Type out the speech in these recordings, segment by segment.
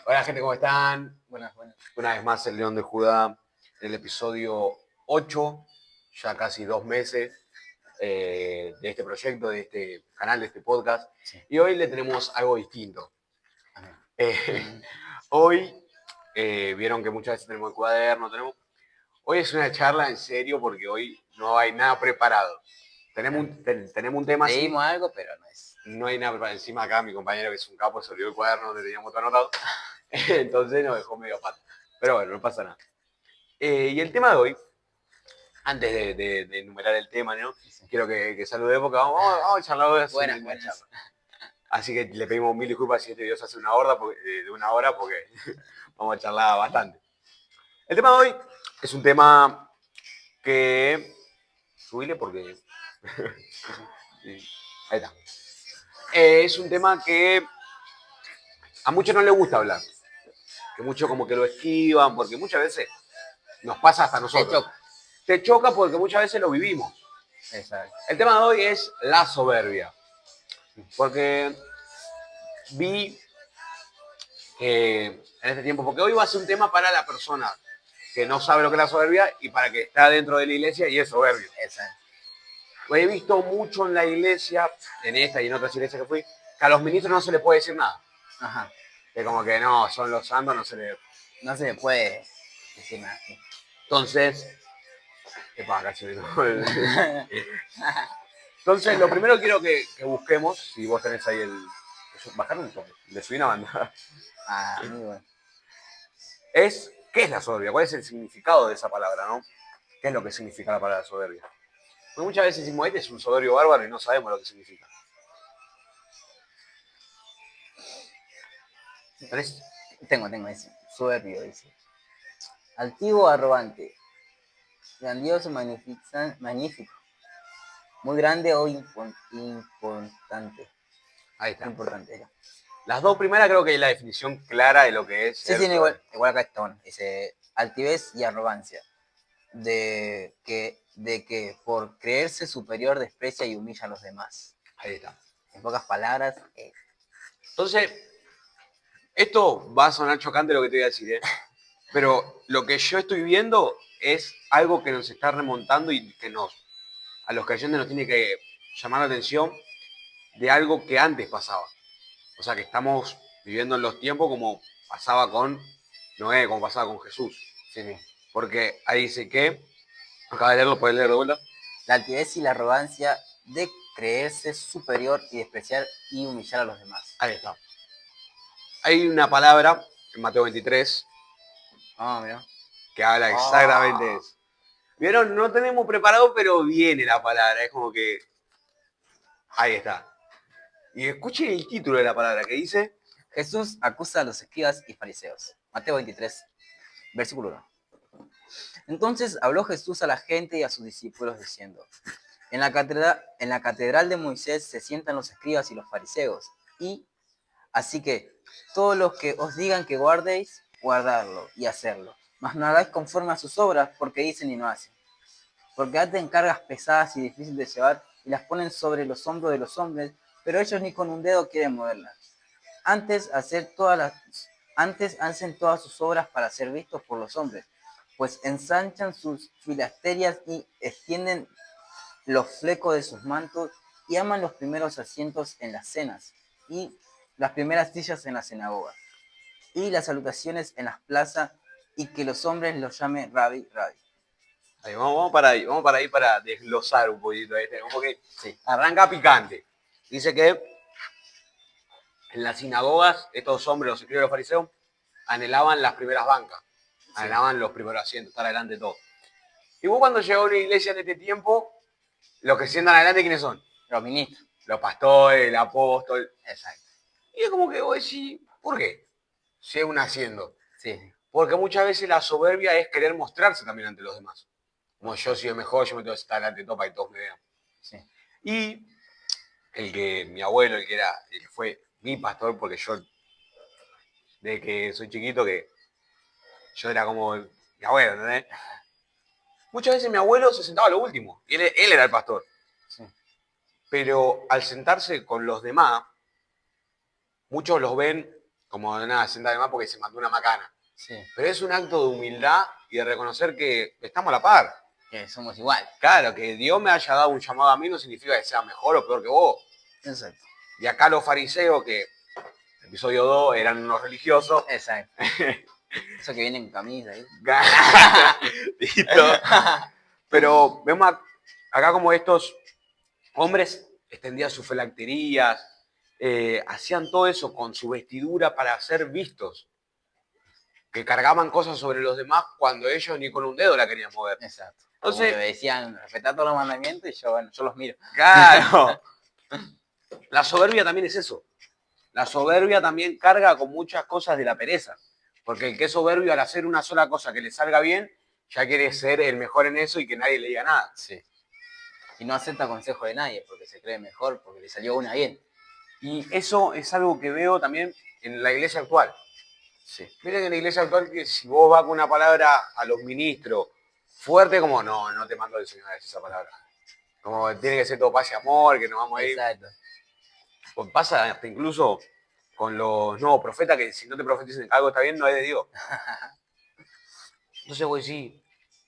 Hola gente, ¿cómo están? Buenas, buenas. Una vez más el León de Judá, en el episodio 8, ya casi 2 meses de este proyecto, de este canal, de este podcast. Sí. Y hoy le tenemos algo distinto. Amén. Hoy, vieron que muchas veces tenemos el cuaderno, hoy es una charla en serio porque hoy no hay nada preparado. Tenemos un tema así. Leímos algo, pero no es. No hay nada preparado. Encima acá mi compañero que es un capo se olvidó el cuaderno donde teníamos todo anotado. Entonces nos dejó medio pata. Pero bueno, no pasa nada. Y el tema de hoy, antes de enumerar el tema, ¿no? Sí. Quiero que salude porque vamos a charlar hoy. Buenas, Una buenas. charla. Así que le pedimos mil disculpas si este video se hace de una hora porque vamos a charlar bastante. El tema de hoy es un tema que... Subile porque... Sí. Ahí está. Es un tema que a muchos no les gusta hablar. Que muchos como que lo esquivan, porque muchas veces nos pasa hasta a nosotros. Te choca porque muchas veces lo vivimos. Exacto. El tema de hoy es la soberbia. Porque vi en este tiempo, porque hoy va a ser un tema para la persona que no sabe lo que es la soberbia y para que está dentro de la iglesia y es soberbio. Exacto. He visto mucho en la iglesia, en esta y en otras iglesias que fui, que a los ministros no se les puede decir nada. Ajá. Que como que no, son los santos, no se le puede decir nada. Entonces, entonces, lo primero que quiero que busquemos, si vos tenés ahí bajar un toque, le subí una banda, Muy bueno. es ¿qué es la soberbia? ¿Cuál es el significado de esa palabra, no? ¿Qué es lo que significa la palabra soberbia? Porque muchas veces decimos, este es un soberbio bárbaro y no sabemos lo que significa. ¿Tenés? Tengo ese. Soberbio, dice. Altivo, arrogante. Grandioso, magnífico. Muy grande o importante. Ahí está. Importante, ya. Las dos primeras creo que hay la definición clara de lo que es. Sí, igual acá está, bueno. Dice altivez y arrogancia. De que por creerse superior desprecia y humilla a los demás. Ahí está. En pocas palabras. Entonces, esto va a sonar chocante lo que te voy a decir, ¿eh? Pero lo que yo estoy viendo es algo que nos está remontando y que a los creyentes nos tiene que llamar la atención de algo que antes pasaba. O sea, que estamos viviendo en los tiempos como pasaba con Noé, como pasaba con Jesús. Sí. Porque ahí dice que, acaba de leerlo, puedes leer de vuelta. La altivez y la arrogancia de creerse superior y despreciar y humillar a los demás. Ahí está. Hay una palabra en Mateo 23 Mira. que habla exactamente de eso. Vieron, no tenemos preparado, pero viene la palabra. Es como que... Ahí está. Y escuchen el título de la palabra que dice... Jesús acusa a los escribas y fariseos. Mateo 23, versículo 1. Entonces habló Jesús a la gente y a sus discípulos diciendo, en la catedral de Moisés se sientan los escribas y los fariseos, y así que todos los que os digan que guardéis, guardarlo y hacerlo, mas no hagáis conforme a sus obras, porque dicen y no hacen. Porque hacen cargas pesadas y difíciles de llevar y las ponen sobre los hombros de los hombres, pero ellos ni con un dedo quieren moverlas. Antes hacen todas sus obras para ser vistos por los hombres, pues ensanchan sus filasterias y extienden los flecos de sus mantos y aman los primeros asientos en las cenas y las primeras sillas en las sinagogas y las salutaciones en las plazas y que los hombres los llamen Rabbi, Rabbi. Ahí, vamos para ahí para desglosar un poquito este, porque sí, arranca picante. Dice que en las sinagogas estos hombres, los escribas y los fariseos, anhelaban las primeras bancas, anhelaban los primeros asientos, estar adelante de todo. Y vos cuando llegó a una iglesia en este tiempo, los que sientan adelante, ¿quiénes son? Los ministros. Los pastores, el apóstol. Exacto. Y es como que vos decís, ¿por qué? Si es un asiento. Sí. Porque muchas veces la soberbia es querer mostrarse también ante los demás. Como yo soy el mejor, yo me tengo que estar delante de todo para que todos me vean. Sí. Y mi abuelo, el que fue mi pastor, porque yo, desde que soy chiquito, que yo era como mi abuelo, ¿entendés? Muchas veces mi abuelo se sentaba a lo último, y él era el pastor. Sí. Pero al sentarse con los demás, muchos los ven como nada, sienta de más porque se mandó una macana. Sí, Pero es un acto de humildad y de reconocer que estamos a la par. que somos igual. Claro, que Dios me haya dado un llamado a mí no significa que sea mejor o peor que vos. Exacto. Y acá los fariseos, que episodio 2 eran unos religiosos. Exacto. Eso que viene en camisa, ¿eh? Listo. Pero vemos acá como estos hombres extendían sus filacterías, hacían todo eso con su vestidura para ser vistos. Que cargaban cosas sobre los demás cuando ellos ni con un dedo la querían mover. Exacto. Entonces, Como que decían, respetad todos los mandamientos y yo, bueno, yo los miro. claro. La soberbia también es eso. La soberbia también carga con muchas cosas de la pereza. Porque el que es soberbio al hacer una sola cosa que le salga bien, ya quiere ser el mejor en eso y que nadie le diga nada. Sí. Y no acepta consejo de nadie porque se cree mejor, porque le salió una bien. Y eso es algo que veo también en la iglesia actual. Sí. Miren en la iglesia actual que si vos vas con una palabra a los ministros fuerte, como no te mando el Señor a decir esa palabra. Como tiene que ser todo paz y amor, que nos vamos a ir. Exacto. Pues pasa hasta incluso con los nuevos profetas que si no te profetizan algo está bien, no es de Dios. Entonces vos decís,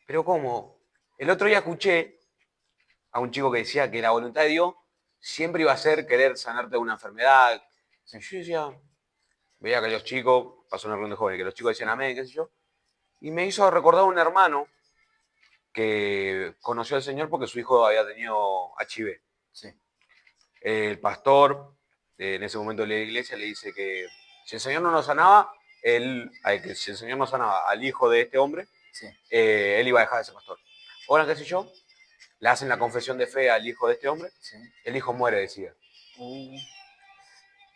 pero ¿cómo? El otro día escuché a un chico que decía que la voluntad de Dios siempre iba a ser querer sanarte de una enfermedad. Yo decía, veía que los chicos, pasó una reunión de jóvenes, que los chicos decían amén, qué sé yo, y me hizo recordar a un hermano que conoció al Señor porque su hijo había tenido HIV. Sí. El pastor, en ese momento de la iglesia, le dice que si el Señor no nos sanaba, que si el Señor no sanaba al hijo de este hombre, Sí. él iba a dejar de ser pastor. Ahora, qué sé yo, le hacen la confesión de fe al hijo de este hombre, Sí. el hijo muere, decía. Uh,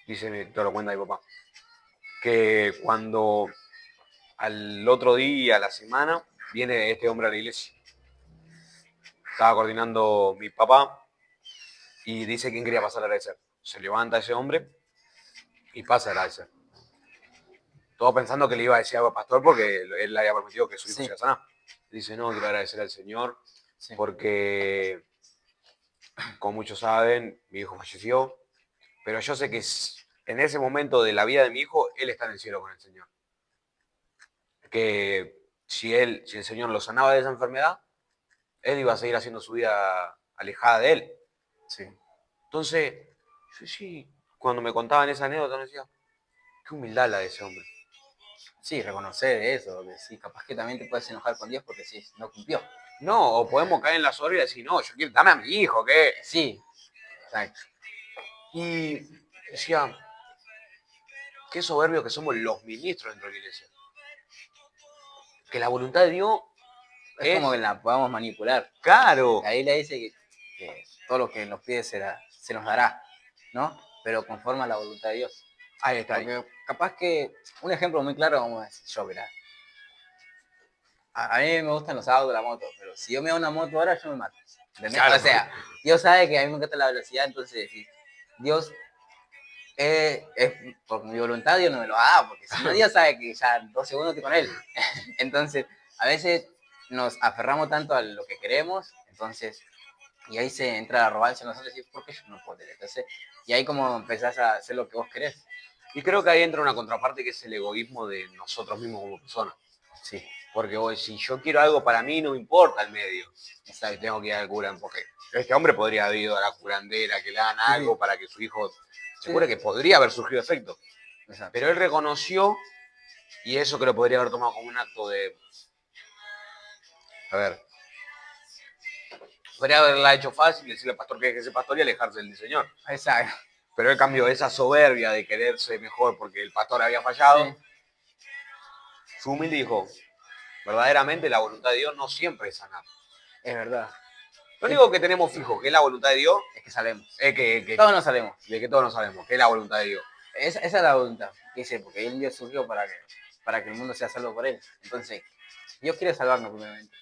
Dice, te lo cuenta mi papá, que cuando al otro día, a la semana, viene este hombre a la iglesia. Estaba coordinando mi papá y dice quién quería pasar a agradecer. Se levanta ese hombre y pasa a agradecer. Todo pensando que le iba a decir algo al pastor porque él le había prometido que su hijo se iba a sanar. Dice, no, quiero agradecer al Señor sí. porque, como muchos saben, mi hijo falleció, pero yo sé que en ese momento de la vida de mi hijo, él está en el cielo con el Señor. Que si el Señor lo sanaba de esa enfermedad, él iba a seguir haciendo su vida alejada de él. Sí. Entonces, yo sí, cuando me contaban esa anécdota, me decía, qué humildad la de ese hombre. Sí, reconocer eso, que sí, capaz que también te puedes enojar con Dios porque sí, no cumplió. No, o podemos caer en la soberbia y decir, no, yo quiero, dame a mi hijo, ¿qué? Sí, exacto. Y decía, qué soberbios que somos los ministros dentro de la iglesia. Que la voluntad de Dios Es como que la podamos manipular. claro. Ahí le dice que todo lo que nos pide se nos dará, ¿no? Pero conforme a la voluntad de Dios. Ahí está. Porque capaz que, un ejemplo muy claro, vamos a decir yo, ¿verdad? A mí me gustan los autos, la moto, pero si yo me da una moto ahora, yo me mato. ¿Entendés? Claro. O sea, Dios sabe que a mí me encanta la velocidad, entonces sí, Dios es por mi voluntad, Dios no me lo da, porque si no, Dios sabe que ya en 2 segundos estoy con Él. Entonces, a veces nos aferramos tanto a lo que queremos, entonces, y ahí se entra la arrogancia en nosotros y decir, ¿por qué yo no puedo tener? Entonces, y ahí como empezás a hacer lo que vos querés. Y creo que ahí entra una contraparte que es el egoísmo de nosotros mismos como personas. Sí, Porque hoy, si yo quiero algo para mí, no me importa el medio. O sea, tengo que ir al cura, porque este hombre podría haber ido a la curandera, que le hagan algo para que su hijo se cure, que podría haber surgido efecto. exacto. Pero él reconoció, y eso que lo podría haber tomado como un acto de... A ver. Podría haberla hecho fácil, decirle al pastor que deje ese pastor y alejarse del Señor. Exacto. Pero él cambió esa soberbia de quererse mejor porque el pastor había fallado. Sí. Su humilde dijo, verdaderamente la voluntad de Dios no siempre es sanar. Es verdad. Lo único que tenemos fijo, que es la voluntad de Dios, Es que sabemos. es que Todos nos sabemos. de que todos lo sabemos, que es la voluntad de Dios. Esa es la voluntad. Dice, porque el Dios surgió para que el mundo sea salvo por Él. Entonces, Dios quiere salvarnos primeramente.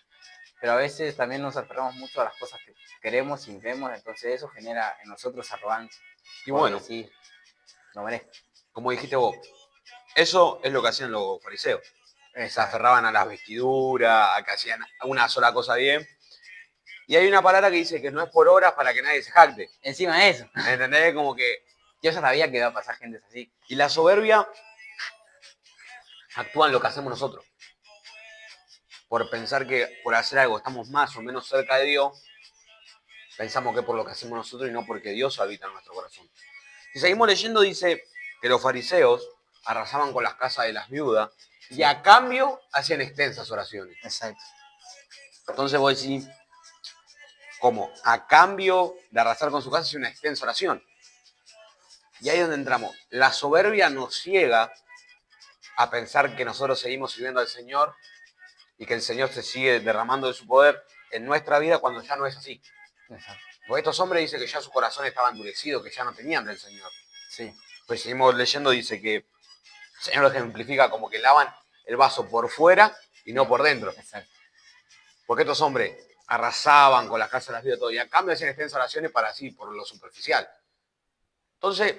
Pero a veces también nos aferramos mucho a las cosas que queremos y vemos, entonces eso genera en nosotros arrogancia. Y bueno, Sí, no merezco. como dijiste vos, eso es lo que hacían los fariseos. Se aferraban a las vestiduras, a que hacían una sola cosa bien. Y hay una palabra que dice que no es por horas para que nadie se jacte. Encima de eso, ¿Entendés? Como que... yo ya sabía que iba a pasar gente así. Y la soberbia actúan lo que hacemos nosotros. Por pensar que por hacer algo estamos más o menos cerca de Dios, pensamos que es por lo que hacemos nosotros y no porque Dios habita en nuestro corazón. Si seguimos leyendo, dice que los fariseos arrasaban con las casas de las viudas y a cambio hacían extensas oraciones. Exacto. Entonces vos decís, ¿cómo? A cambio de arrasar con su casa, hace una extensa oración. Y ahí es donde entramos. La soberbia nos ciega a pensar que nosotros seguimos sirviendo al Señor y que el Señor se sigue derramando de su poder en nuestra vida cuando ya no es así. Exacto. Porque estos hombres dicen que ya su corazón estaba endurecido, que ya no tenían del Señor. Sí. Pues seguimos leyendo, dice que el Señor lo ejemplifica como que lavan el vaso por fuera y no por dentro. Exacto. Porque estos hombres arrasaban con las casas de las vidas todo y a cambio hacían extensas oraciones para así, por lo superficial. Entonces,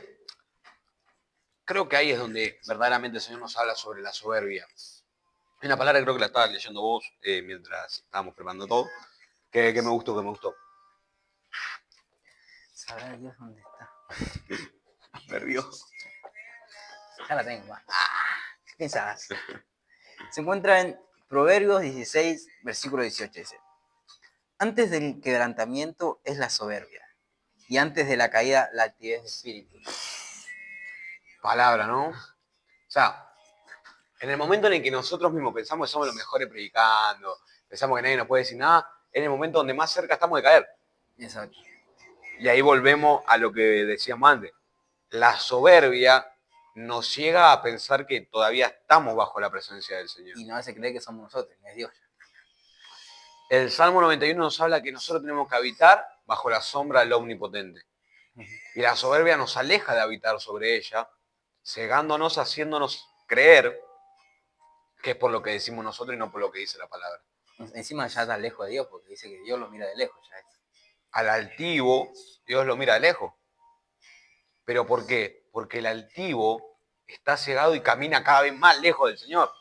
creo que ahí es donde verdaderamente el Señor nos habla sobre la soberbia. Hay una palabra que creo que la estabas leyendo vos mientras estábamos preparando todo, que me gustó. Sabrá Dios dónde está. Perdió. Ya la tengo. ¿Qué pensabas? Se encuentra en Proverbios 16, versículo 18. Dice: antes del quebrantamiento es la soberbia, y antes de la caída la altivez de espíritu. Palabra, ¿no? O sea, en el momento en el que nosotros mismos pensamos que somos los mejores predicando, pensamos que nadie nos puede decir nada, es el momento donde más cerca estamos de caer. Exacto. Y ahí volvemos a lo que decíamos antes. La soberbia nos llega a pensar que todavía estamos bajo la presencia del Señor. Y no hace creer que somos nosotros, no es Dios. El Salmo 91 nos habla que nosotros tenemos que habitar bajo la sombra del Omnipotente. Y la soberbia nos aleja de habitar sobre ella, cegándonos, haciéndonos creer que es por lo que decimos nosotros y no por lo que dice la palabra. Encima ya está lejos de Dios, porque dice que Dios lo mira de lejos. Ya es. Al altivo, Dios lo mira de lejos. ¿Pero por qué? Porque el altivo está cegado y camina cada vez más lejos del Señor.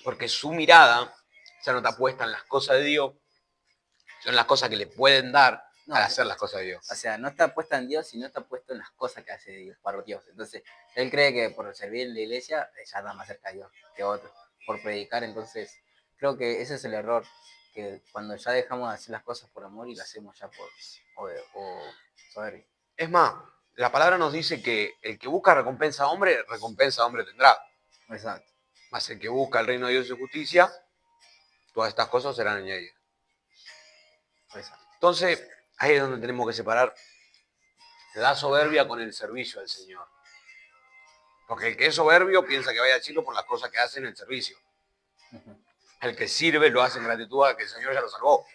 Porque su mirada ya no está puesta en las cosas de Dios, son las cosas que le pueden dar al hacer las cosas de Dios. O sea, no está puesta en Dios, sino está puesto en las cosas que hace Dios, para Dios. Entonces, él cree que por servir en la iglesia ya está más cerca de Dios que otro. Por predicar, entonces, creo que ese es el error. Que cuando ya dejamos de hacer las cosas por amor y las hacemos ya por soberbia. Es más, la palabra nos dice que el que busca recompensa a hombre tendrá. Exacto. Mas el que busca el reino de Dios y su justicia, todas estas cosas serán añadidas. Exacto. Entonces, ahí es donde tenemos que separar la soberbia con el servicio al Señor. Porque el que es soberbio piensa que vaya al cielo por las cosas que hace en el servicio. El que sirve lo hace en gratitud a que el Señor ya lo salvó.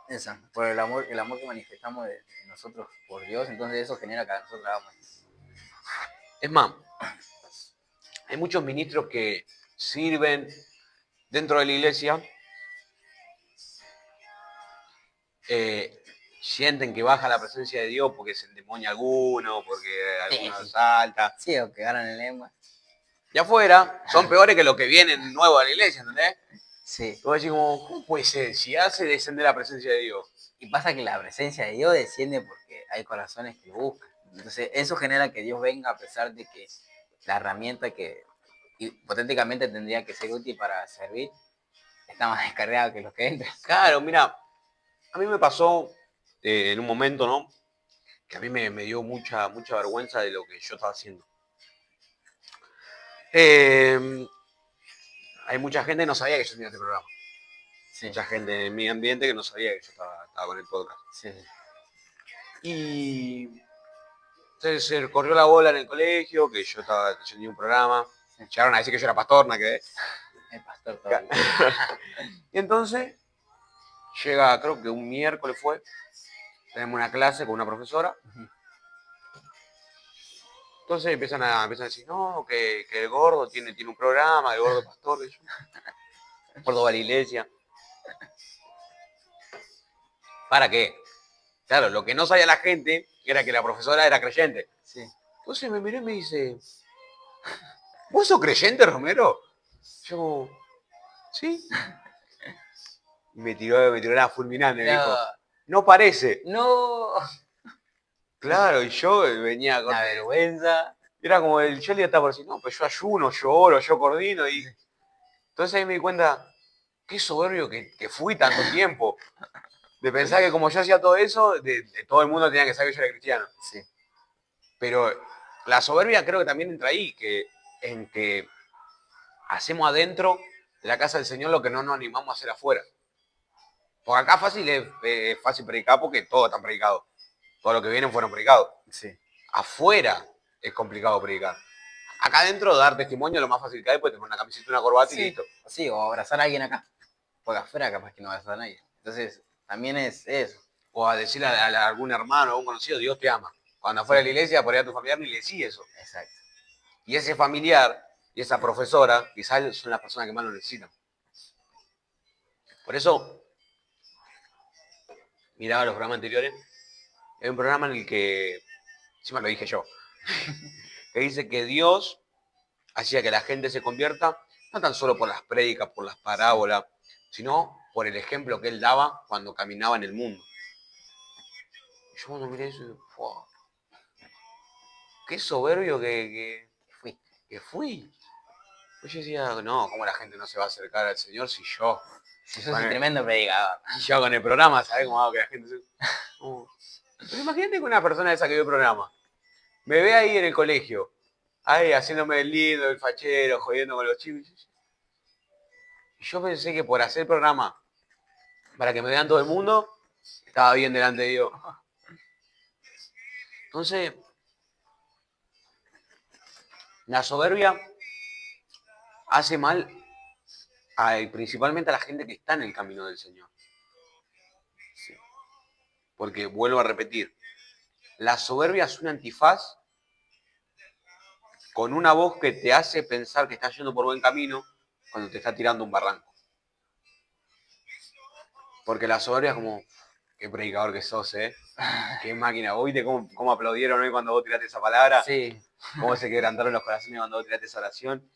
Exacto. Por el amor que manifestamos de nosotros por Dios, entonces eso genera que nosotros hagamos. Es más, hay muchos ministros que sirven dentro de la iglesia, sienten que baja la presencia de Dios porque se endemonia alguno, porque alguno salta. Sí, o que ganan en lengua. Y afuera son peores que los que vienen nuevos a la iglesia, ¿entendés? Sí. Tú vas a decir, ¿cómo puede ser? Si hace descender la presencia de Dios. Y pasa que la presencia de Dios desciende porque hay corazones que lo buscan. Entonces, eso genera que Dios venga a pesar de que la herramienta que hipotéticamente tendría que ser útil para servir está más descargada que los que entran. Claro, mira, a mí me pasó en un momento, ¿no? Que a mí me dio mucha vergüenza de lo que yo estaba haciendo. Hay mucha gente que no sabía que yo tenía este programa. Sí. Mucha gente en mi ambiente que no sabía que yo estaba con el podcast. Sí. Y se corrió la bola en el colegio, que yo tenía un programa. Sí. Llegaron a decir que yo era pastor, ¿no? Que El pastor todavía. y entonces llega, creo que un miércoles fue, tenemos una clase con una profesora. Entonces empiezan a decir, no, que el gordo tiene un programa, el gordo pastor, que yo. El gordo va a la iglesia. ¿Para qué? Claro, lo que no sabía la gente era que la profesora era creyente. Sí. Entonces me miró y me dice, ¿vos sos creyente, Romero? Yo, ¿sí? Y me tiró la fulminante, me dijo, no parece. No. Claro, y yo venía con La vergüenza. Y era como yo le estaba por decir, no, pues yo ayuno, yo oro, yo coordino. Y entonces ahí me di cuenta, qué soberbio que fui tanto tiempo. De pensar que como yo hacía todo eso, de todo el mundo tenía que saber que yo era cristiano. Sí, Pero la soberbia creo que también entra ahí, en que hacemos adentro de la casa del Señor lo que no nos animamos a hacer afuera. Porque acá fácil es fácil predicar porque todos están predicados. Todos los que vienen fueron predicados. sí. Afuera es complicado predicar. Acá adentro dar testimonio es lo más fácil que hay, pues te pones una camiseta y una corbata y Sí, listo. sí, o abrazar a alguien acá. Porque afuera capaz que no abrazar a nadie. Entonces, también es eso. O a decirle a algún hermano o a un conocido, Dios te ama. Cuando afuera de la iglesia, por ahí a tu familiar ni le decís eso. Exacto. Y ese familiar y esa profesora, quizás son las personas que más lo necesitan. Por eso, miraba los programas anteriores, hay un programa en el que, encima lo dije yo, que dice que Dios hacía que la gente se convierta, no tan solo por las prédicas, por las parábolas, sino por el ejemplo que él daba cuando caminaba en el mundo. Y yo cuando miré eso, ¡fua! Qué soberbio que fui. Pues yo decía, no, ¿cómo la gente no se va a acercar al Señor si yo? Si sos un tremendo predicador. Yo con el programa, ¿sabes cómo hago que la gente se... Pero imagínate que una persona esa que vio el programa me ve ahí en el colegio, ahí haciéndome el lindo, el fachero, jodiendo con los chicos. Y yo pensé que por hacer el programa, para que me vean todo el mundo, estaba bien delante de Dios. Entonces, la soberbia hace mal principalmente a la gente que está en el camino del Señor. Sí. Porque vuelvo a repetir, la soberbia es un antifaz con una voz que te hace pensar que estás yendo por buen camino cuando te está tirando un barranco. Porque la soberbia es como, qué predicador que sos, ¿eh? Qué máquina. ¿Viste cómo aplaudieron hoy cuando vos tiraste esa palabra? Sí. Cómo se quebrantaron los corazones cuando vos tiraste esa oración.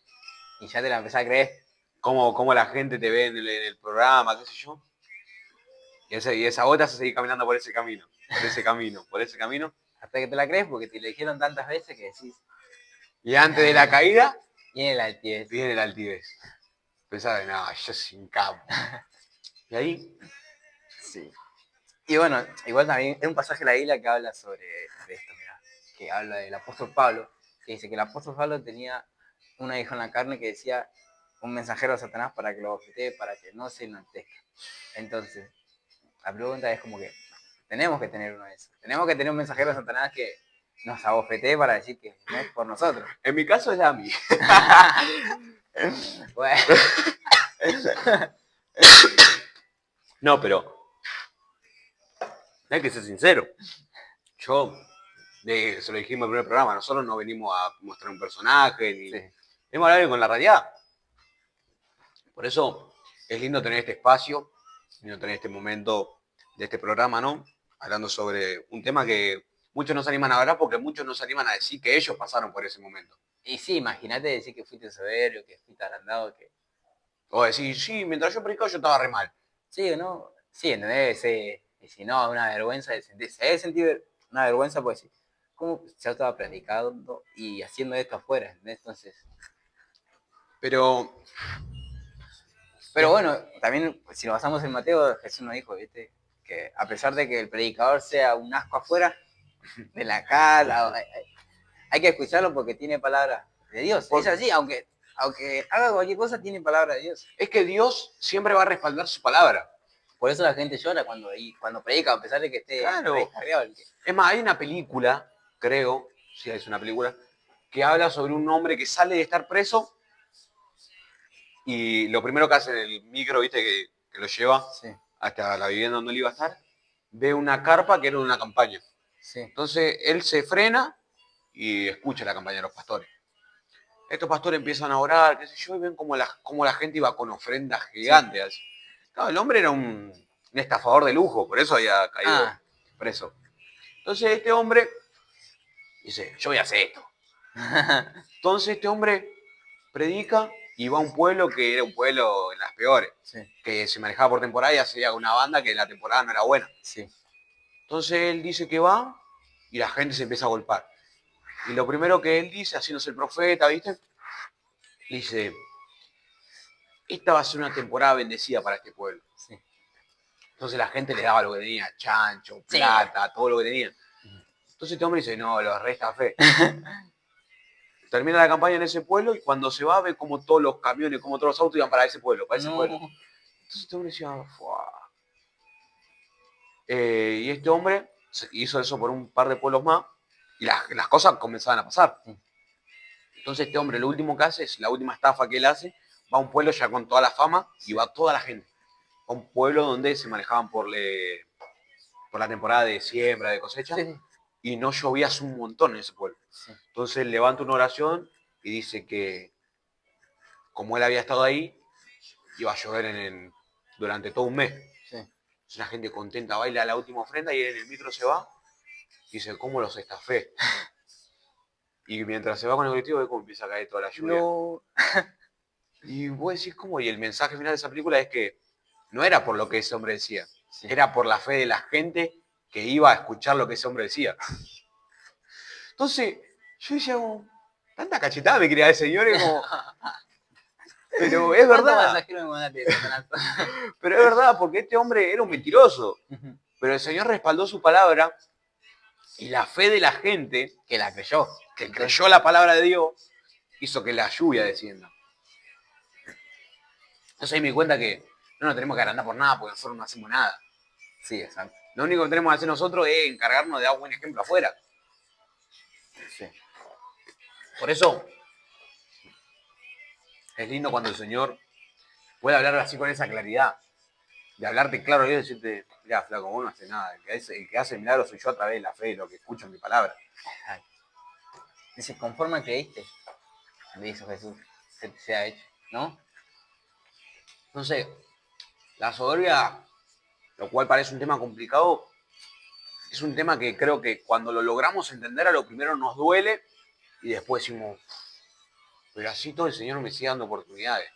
Y ya te la empezás a creer. Cómo la gente te ve en el programa, qué sé yo. Y esa voz te hace seguir caminando por ese camino. Por ese camino. Hasta que te la crees porque te lo dijeron tantas veces que decís. Y antes de la caída, Viene la altivez. viene la altivez. Pensaba, no, yo sin campo. Y ahí, Sí. Y bueno, igual también hay un pasaje de la Biblia que habla sobre esto, mira, que habla del apóstol Pablo, que dice que el apóstol Pablo tenía una hija en la carne que decía un mensajero de Satanás para que lo bofetee, para que no se enaltezca. Entonces, la pregunta es como que tenemos que tener uno de esos. Tenemos que tener un mensajero de Satanás que nos abofetee para decir que no es por nosotros. en mi caso es Dami. Bueno. No, pero hay que ser sincero. Yo, se lo dijimos en el primer programa, nosotros no venimos a mostrar un personaje, ni Sí. venimos a hablar con la realidad. Por eso es lindo tener este espacio, lindo tener este momento de este programa, ¿no? Hablando sobre un tema que muchos no se animan a hablar porque muchos no se animan a decir que ellos pasaron por ese momento. Y sí, imagínate decir que fuiste soberbio, que fuiste agrandado, que... O decir, sí, mientras yo predicaba yo estaba re mal. Sí, ¿o no? Sí, ¿entendés? Y si no, una vergüenza de sentir, se debe sentir una vergüenza pues sí. ¿Cómo yo estaba predicando y haciendo esto afuera? ¿Entendés? Entonces, Pero pero bueno, también si nos basamos en Mateo, Jesús nos dijo, ¿viste? Que a pesar de que el predicador sea un asco afuera, de la casa, hay que escucharlo porque tiene palabra de Dios. Es así, aunque haga cualquier cosa, tiene palabra de Dios. es que Dios siempre va a respaldar su palabra. Por eso la gente llora cuando predica, a pesar de que esté Claro. descarriado. Es más, hay una película, creo, sí es una película, que habla sobre un hombre que sale de estar preso y lo primero que hace en el micro, viste, que lo lleva Sí, hasta la vivienda donde él iba a estar, ve una carpa que era una campaña. sí, Entonces él se frena y escucha la campaña de los pastores. Estos pastores empiezan a orar, qué sé yo, y ven cómo la gente iba con ofrendas gigantes. Sí. Claro, el hombre era un estafador de lujo, por eso había caído preso. Entonces este hombre dice, yo voy a hacer esto. Entonces este hombre predica y va a un pueblo que era un pueblo en las peores, sí, que se manejaba por temporada y hacía una banda que la temporada no era buena. sí. Entonces él dice que va y la gente se empieza a golpear. Y lo primero que él dice, haciéndose el profeta, ¿viste? Dice, esta va a ser una temporada bendecida para este pueblo. Sí. Entonces la gente le daba lo que tenía, chancho, Sí. plata, todo lo que tenía. Entonces este hombre dice, no, los resta fe. Termina la campaña en ese pueblo y cuando se va ve como todos los camiones, como todos los autos iban para ese pueblo, para ese pueblo. Entonces este hombre decía, ¡fua! Y este hombre hizo eso por un par de pueblos más y las cosas comenzaban a pasar. Entonces este hombre lo último que hace es, la última estafa que él hace, va a un pueblo ya con toda la fama y va toda la gente. A un pueblo donde se manejaban por la temporada de siembra, de cosecha, Sí. y no llovía hace un montón en ese pueblo. Sí. Entonces él levanta una oración y dice que como él había estado ahí, iba a llover durante todo un mes. Sí. Entonces la gente contenta baila la última ofrenda y él en el micro se va y dice, ¿cómo los estafé? Y mientras se va con el colectivo ve cómo empieza a caer toda la lluvia. No. Y vos decís, ¿cómo? Y el mensaje final de esa película es que no era por lo que ese hombre decía, Sí. era por la fe de la gente que iba a escuchar lo que ese hombre decía. Entonces, yo decía como, tanta cachetada me quería el señor, y como, pero es ¿Cuánto verdad. pasajero me mandaste, Satanás? Pero es verdad, porque este hombre era un mentiroso. Pero el Señor respaldó su palabra y la fe de la gente, Que la creyó. que creyó la palabra de Dios, hizo que la lluvia descienda. Entonces ahí me di cuenta que no nos tenemos que agrandar por nada, porque nosotros no hacemos nada. Sí, exacto. Lo único que tenemos que hacer nosotros es encargarnos de dar buen ejemplo afuera. Sí. Por eso es lindo cuando el Señor puede hablar así con esa claridad. De hablarte claro y decirte, mirá, flaco, vos no haces nada. El que hace milagros soy yo a través de la fe, de lo que escucho en mi palabra. Dice, conforme creíste, le hizo Jesús, que te sea hecho, ¿no? Entonces, la soberbia, lo cual parece un tema complicado, es un tema que creo que cuando lo logramos entender, a lo primero nos duele y después decimos, pero así todo el Señor me sigue dando oportunidades.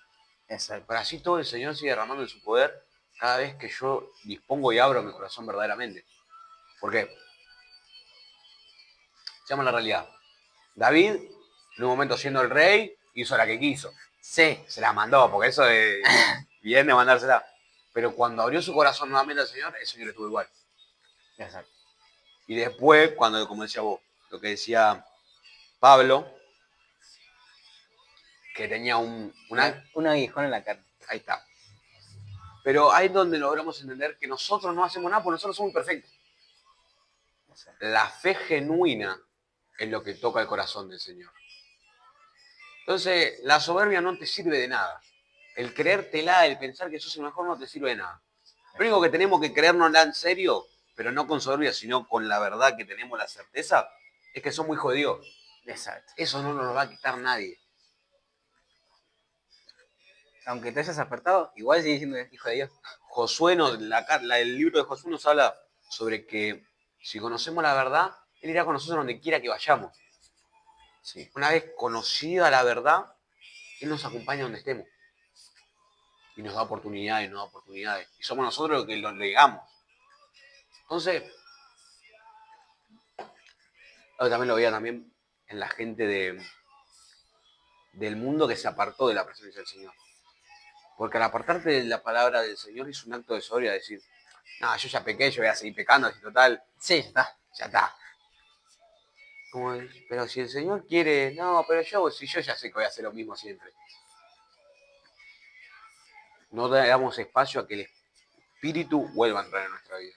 Exacto. Pero así todo el Señor sigue derramando de su poder cada vez que yo dispongo y abro mi corazón verdaderamente. ¿Por qué? Se llama la realidad. David, en un momento siendo el rey, hizo la que quiso. Sí. Se la mandó, porque eso es bien de mandársela. Pero cuando abrió su corazón nuevamente al Señor, el Señor estuvo igual. Exacto. Y después, cuando, como decía vos, lo que decía Pablo, que tenía un aguijón en la carne. Ahí está. Pero ahí es donde logramos entender que nosotros no hacemos nada porque nosotros somos imperfectos. La fe genuina es lo que toca el corazón del Señor. Entonces, la soberbia no te sirve de nada. El creértela, el pensar que sos el mejor no te sirve de nada. Lo único que tenemos que creérnosla en serio, pero no con soberbia, sino con la verdad que tenemos la certeza, es que somos hijos de Dios. Exacto. Eso no nos lo va a quitar nadie. Aunque te hayas apartado, igual sigue siendo hijo de Dios. Josué, el libro de Josué nos habla sobre que si conocemos la verdad, Él irá con nosotros donde quiera que vayamos. Sí. Una vez conocida la verdad, Él nos acompaña donde estemos. Y nos da oportunidades, nos da oportunidades. Y somos nosotros los que lo legamos. Entonces, yo también lo veía también en la gente del mundo que se apartó de la presencia del Señor. Porque al apartarte de la palabra del Señor es un acto de soberbia, decir, no, yo ya pequé, yo voy a seguir pecando, así total. Sí, ya está. Ya está. Pero si el Señor quiere, no, pero si yo ya sé que voy a hacer lo mismo siempre. No le damos espacio a que el Espíritu vuelva a entrar en nuestra vida.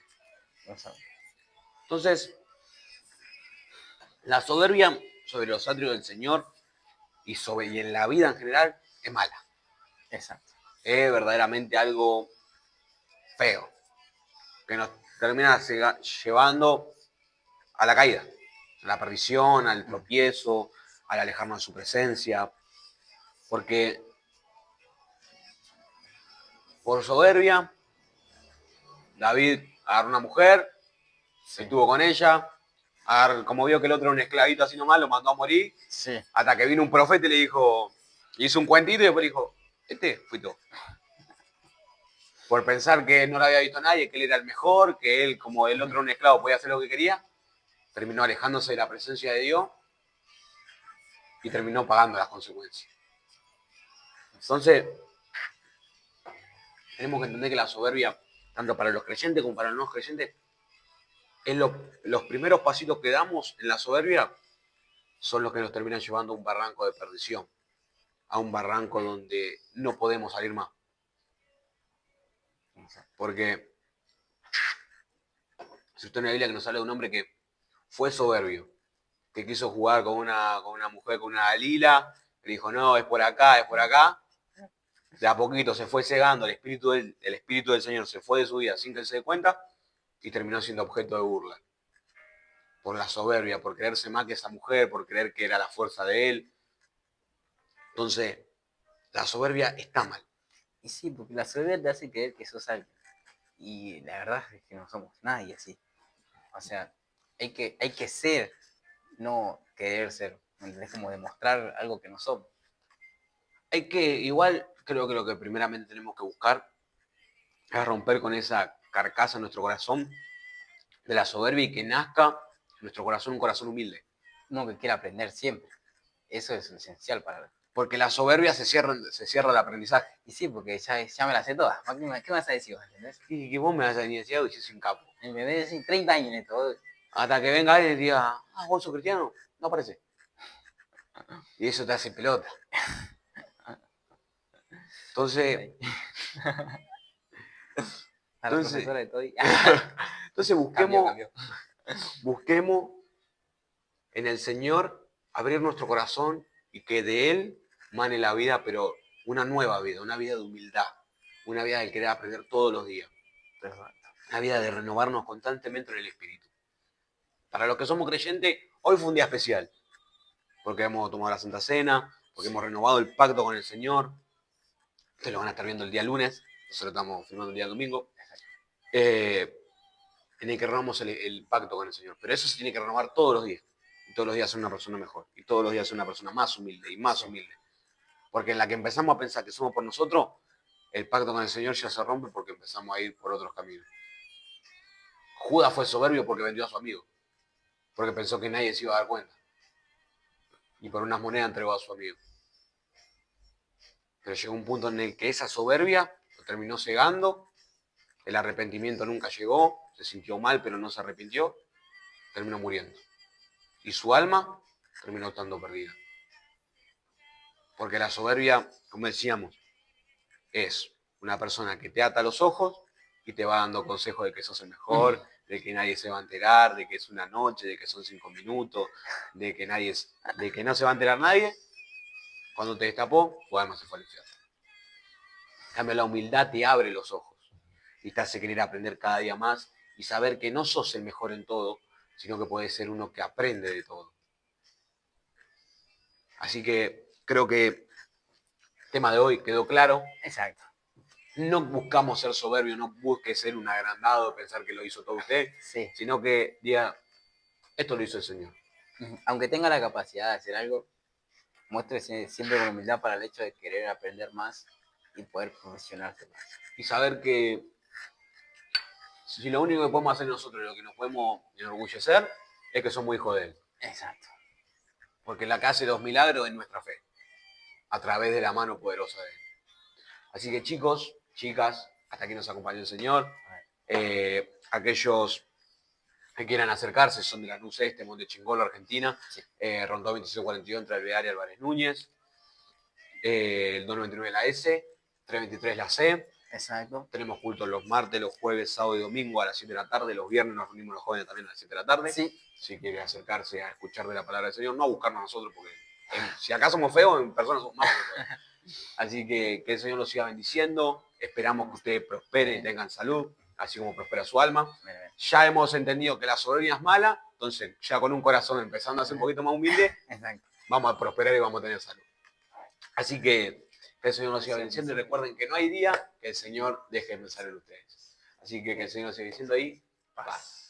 Entonces, la soberbia sobre los atrios del Señor y en la vida en general es mala. Exacto. Es verdaderamente algo feo, que nos termina llevando a la caída, a la perdición, al tropiezo, al alejarnos de su presencia, porque por soberbia, David agarró una mujer, se estuvo con ella, como vio que el otro era un esclavito así nomás, lo mandó a morir, sí. Hasta que vino un profeta y le dijo, hizo un cuentito y después le dijo, fui tú. Por pensar que no lo había visto nadie, que él era el mejor, que él, como el otro era un esclavo, podía hacer lo que quería, terminó alejándose de la presencia de Dios y terminó pagando las consecuencias. Entonces, tenemos que entender que la soberbia, tanto para los creyentes como para los no creyentes, los primeros pasitos que damos en la soberbia son los que nos terminan llevando a un barranco de perdición, a un barranco donde no podemos salir más. Porque si usted en la Biblia que nos habla de un hombre que fue soberbio, que quiso jugar con una mujer, con una Dalila, le dijo, no, es por acá, de a poquito se fue cegando, el espíritu del Señor se fue de su vida sin que él se dé cuenta y terminó siendo objeto de burla. Por la soberbia, por creerse más que esa mujer, por creer que era la fuerza de él. Entonces, la soberbia está mal. Y sí, porque la soberbia te hace creer que sos alguien. Y la verdad es que no somos nadie así. O sea, hay que ser, no querer ser. Es como demostrar algo que no somos. Igual, creo que lo que primeramente tenemos que buscar es romper con esa carcasa en nuestro corazón de la soberbia y que nazca en nuestro corazón un corazón humilde. Uno que quiere aprender siempre. Eso es lo esencial para... Porque la soberbia se cierra el aprendizaje. Y sí, porque ya me las sé todas. ¿Qué me vas a decir vos? ¿Entendés? Y que vos me vas a venir a decir algo y yo soy un capo. Me ves 30 años en esto. Hasta que venga alguien y diga, vos sos cristiano. No parece. Y eso te hace pelota. Entonces, A la profesora de todo. entonces busquemos en el Señor abrir nuestro corazón y que de Él mane la vida, pero una nueva vida, una vida de humildad, una vida de querer aprender todos los días, una vida de renovarnos constantemente en el Espíritu. Para los que somos creyentes, hoy fue un día especial, porque hemos tomado la Santa Cena, porque hemos renovado el pacto con el Señor. Ustedes lo van a estar viendo el día lunes, nosotros estamos filmando el día domingo. En el que renovamos el pacto con el Señor. Pero eso se tiene que renovar todos los días. Y todos los días ser una persona mejor. Y todos los días ser una persona más humilde y más humilde. Porque en la que empezamos a pensar que somos por nosotros, el pacto con el Señor ya se rompe porque empezamos a ir por otros caminos. Judas fue soberbio porque vendió a su amigo. Porque pensó que nadie se iba a dar cuenta. Y por unas monedas entregó a su amigo. Pero llegó un punto en el que esa soberbia lo terminó cegando. El arrepentimiento nunca llegó. Se sintió mal, pero no se arrepintió. Terminó muriendo. Y su alma terminó estando perdida. Porque la soberbia, como decíamos, es una persona que te ata los ojos y te va dando consejos de que sos el mejor, de que nadie se va a enterar, de que es una noche, de que son 5 minutos, de que no se va a enterar nadie. Cuando te destapó, tu alma se fue al infierno. En cambio, la humildad te abre los ojos y te hace querer aprender cada día más y saber que no sos el mejor en todo, sino que puedes ser uno que aprende de todo. Así que creo que el tema de hoy quedó claro. Exacto. No buscamos ser soberbios, no busque ser un agrandado, pensar que lo hizo todo usted, Sí. sino que diga, esto lo hizo el Señor. Aunque tenga la capacidad de hacer algo, muéstrese siempre con humildad para el hecho de querer aprender más y poder profesionarse más. Y saber que si lo único que podemos hacer nosotros y lo que nos podemos enorgullecer es que somos hijos de Él. Exacto. Porque la que hace los milagros es nuestra fe, a través de la mano poderosa de Él. Así que chicos, chicas, hasta aquí nos acompañó el Señor. Aquellos que quieran acercarse son de la Lanús Este, Monte Chingolo, Argentina. Sí. Rondó 2642 entre Alvear y Álvarez Núñez. El 299 la S, 323 la C. Exacto. Tenemos cultos los martes, los jueves, sábado y domingo a las 7 de la tarde. Los viernes nos reunimos los jóvenes también a las 7 de la tarde. Sí. Si quiere acercarse a escuchar de la palabra del Señor, no a buscarnos a nosotros, porque si acá somos feos, en persona somos más feos. Así que el Señor los siga bendiciendo. Esperamos que ustedes prosperen y tengan salud, así como prospera su alma. Ya hemos entendido que la soberbia es mala, entonces ya con un corazón empezando a ser un poquito más humilde, Exacto. vamos a prosperar y vamos a tener salud. Así que el Señor los siga bendiciendo y recuerden que no hay día que el Señor deje de pensar en ustedes. Así que el Señor siga diciendo ahí, paz.